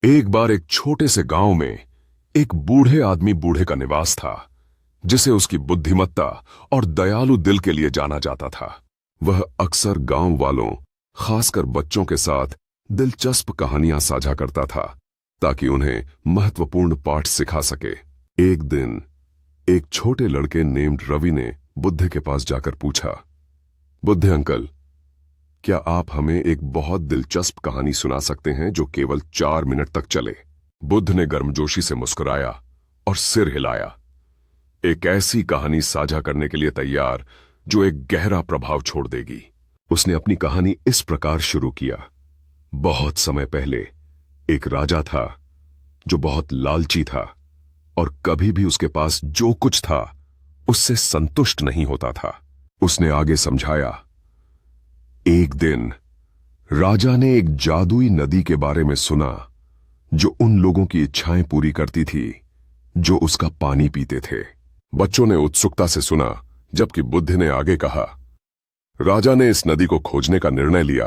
एक बार एक छोटे से गांव में एक बूढ़े आदमी बूढ़े का निवास था, जिसे उसकी बुद्धिमत्ता और दयालु दिल के लिए जाना जाता था। वह अक्सर गांव वालों, खासकर बच्चों के साथ दिलचस्प कहानियां साझा करता था, ताकि उन्हें महत्वपूर्ण पाठ सिखा सके। एक दिन एक छोटे लड़के नेम्ड रवि ने बुद्ध के पास जाकर पूछा, बुद्ध अंकल, क्या आप हमें एक बहुत दिलचस्प कहानी सुना सकते हैं जो केवल 4 मिनट तक चले? बुद्ध ने गर्मजोशी से मुस्कुराया और सिर हिलाया। एक ऐसी कहानी साझा करने के लिए तैयार जो एक गहरा प्रभाव छोड़ देगी। उसने अपनी कहानी इस प्रकार शुरू किया। बहुत समय पहले एक राजा था जो बहुत लालची था और कभी भी उसके पास जो कुछ था उससे संतुष्ट नहीं होता था। उसने आगे समझाया, एक दिन राजा ने एक जादुई नदी के बारे में सुना जो उन लोगों की इच्छाएं पूरी करती थी जो उसका पानी पीते थे। बच्चों ने उत्सुकता से सुना, जबकि बुद्ध ने आगे कहा, राजा ने इस नदी को खोजने का निर्णय लिया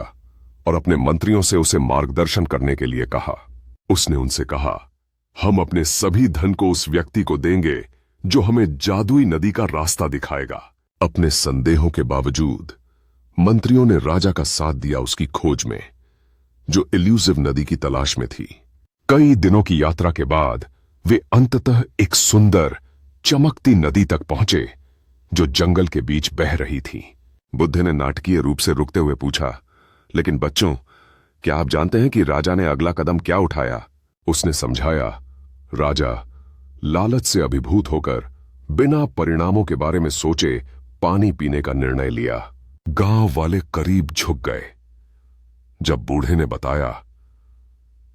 और अपने मंत्रियों से उसे मार्गदर्शन करने के लिए कहा। उसने उनसे कहा, हम अपने सभी धन को उस व्यक्ति को देंगे जो हमें जादुई नदी का रास्ता दिखाएगा। अपने संदेहों के बावजूद मंत्रियों ने राजा का साथ दिया उसकी खोज में, जो इल्यूसिव नदी की तलाश में थी। कई दिनों की यात्रा के बाद वे अंततः एक सुंदर चमकती नदी तक पहुंचे जो जंगल के बीच बह रही थी। बुद्ध ने नाटकीय रूप से रुकते हुए पूछा, लेकिन बच्चों, क्या आप जानते हैं कि राजा ने अगला कदम क्या उठाया? उसने समझाया, राजा लालच से अभिभूत होकर बिना परिणामों के बारे में सोचे पानी पीने का निर्णय लिया। गांव वाले करीब झुक गए जब बूढ़े ने बताया।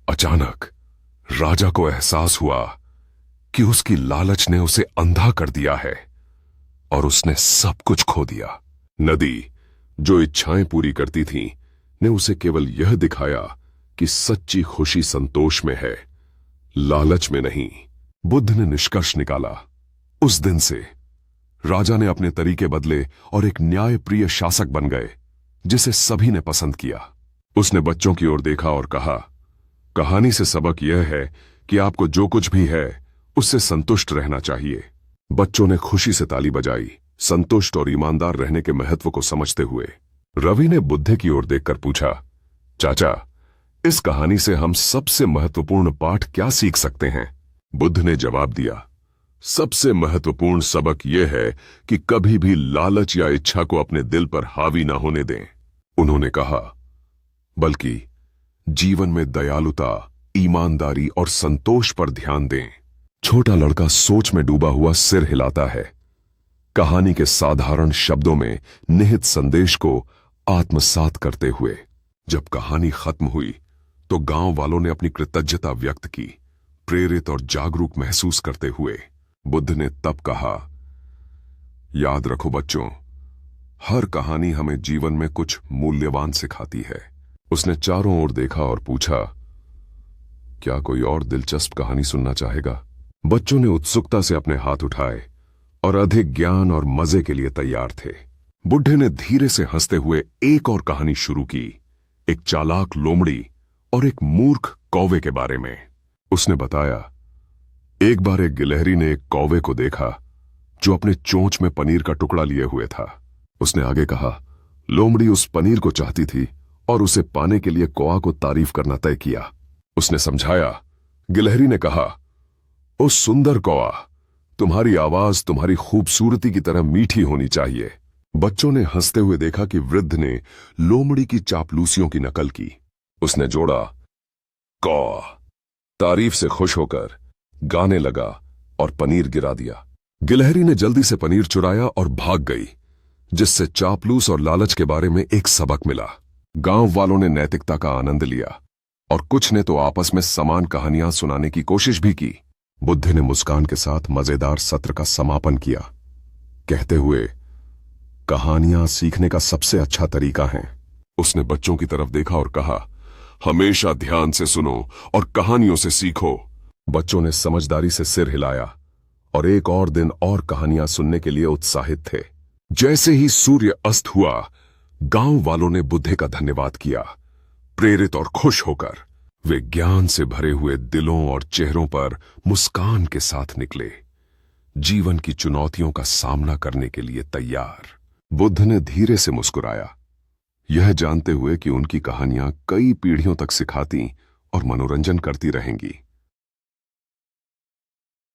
अचानक राजा को एहसास हुआ कि उसकी लालच ने उसे अंधा कर दिया है और उसने सब कुछ खो दिया। नदी, जो इच्छाएं पूरी करती थी, ने उसे केवल यह दिखाया कि सच्ची खुशी संतोष में है, लालच में नहीं। बुद्ध ने निष्कर्ष निकाला, उस दिन से राजा ने अपने तरीके बदले और एक न्यायप्रिय शासक बन गए जिसे सभी ने पसंद किया। उसने बच्चों की ओर देखा और कहा, कहानी से सबक यह है कि आपको जो कुछ भी है उससे संतुष्ट रहना चाहिए। बच्चों ने खुशी से ताली बजाई, संतुष्ट और ईमानदार रहने के महत्व को समझते हुए। रवि ने बुद्ध की ओर देखकर पूछा, चाचा, इस कहानी से हम सबसे महत्वपूर्ण पाठ क्या सीख सकते हैं? बुद्ध ने जवाब दिया, सबसे महत्वपूर्ण सबक यह है कि कभी भी लालच या इच्छा को अपने दिल पर हावी ना होने दें। उन्होंने कहा, बल्कि जीवन में दयालुता, ईमानदारी और संतोष पर ध्यान दें। छोटा लड़का सोच में डूबा हुआ सिर हिलाता है। कहानी के साधारण शब्दों में निहित संदेश को आत्मसात करते हुए। जब कहानी खत्म हुई तो गांव वालों ने अपनी कृतज्ञता व्यक्त की, प्रेरित और जागरूक महसूस करते हुए। बुद्ध ने तब कहा, याद रखो बच्चों, हर कहानी हमें जीवन में कुछ मूल्यवान सिखाती है। उसने चारों ओर देखा और पूछा, क्या कोई और दिलचस्प कहानी सुनना चाहेगा? बच्चों ने उत्सुकता से अपने हाथ उठाए और अधिक ज्ञान और मजे के लिए तैयार थे। बुढ़े ने धीरे से हंसते हुए एक और कहानी शुरू की, एक चालाक लोमड़ी और एक मूर्ख कौवे के बारे में। उसने बताया, एक बार एक गिलहरी ने एक कौवे को देखा जो अपने चोंच में पनीर का टुकड़ा लिए हुए था। उसने आगे कहा, लोमड़ी उस पनीर को चाहती थी और उसे पाने के लिए कौवा को तारीफ करना तय किया। उसने समझाया। गिलहरी ने कहा, ओ सुंदर कौवा, तुम्हारी आवाज तुम्हारी खूबसूरती की तरह मीठी होनी चाहिए। बच्चों ने हंसते हुए देखा कि वृद्ध ने लोमड़ी की चापलूसियों की नकल की। उसने जोड़ा, कौवा तारीफ से खुश होकर गाने लगा और पनीर गिरा दिया। गिलहरी ने जल्दी से पनीर चुराया और भाग गई, जिससे चापलूस और लालच के बारे में एक सबक मिला। गांव वालों ने नैतिकता का आनंद लिया और कुछ ने तो आपस में समान कहानियां सुनाने की कोशिश भी की। बुद्ध ने मुस्कान के साथ मजेदार सत्र का समापन किया, कहते हुए, कहानियां सीखने का सबसे अच्छा तरीका है। उसने बच्चों की तरफ देखा और कहा, हमेशा ध्यान से सुनो और कहानियों से सीखो। बच्चों ने समझदारी से सिर हिलाया और एक और दिन और कहानियां सुनने के लिए उत्साहित थे। जैसे ही सूर्य अस्त हुआ, गांव वालों ने बुद्ध का धन्यवाद किया। प्रेरित और खुश होकर वे ज्ञान से भरे हुए दिलों और चेहरों पर मुस्कान के साथ निकले, जीवन की चुनौतियों का सामना करने के लिए तैयार। बुद्ध ने धीरे से मुस्कुराया, यह जानते हुए कि उनकी कहानियां कई पीढ़ियों तक सिखाती और मनोरंजन करती रहेंगी।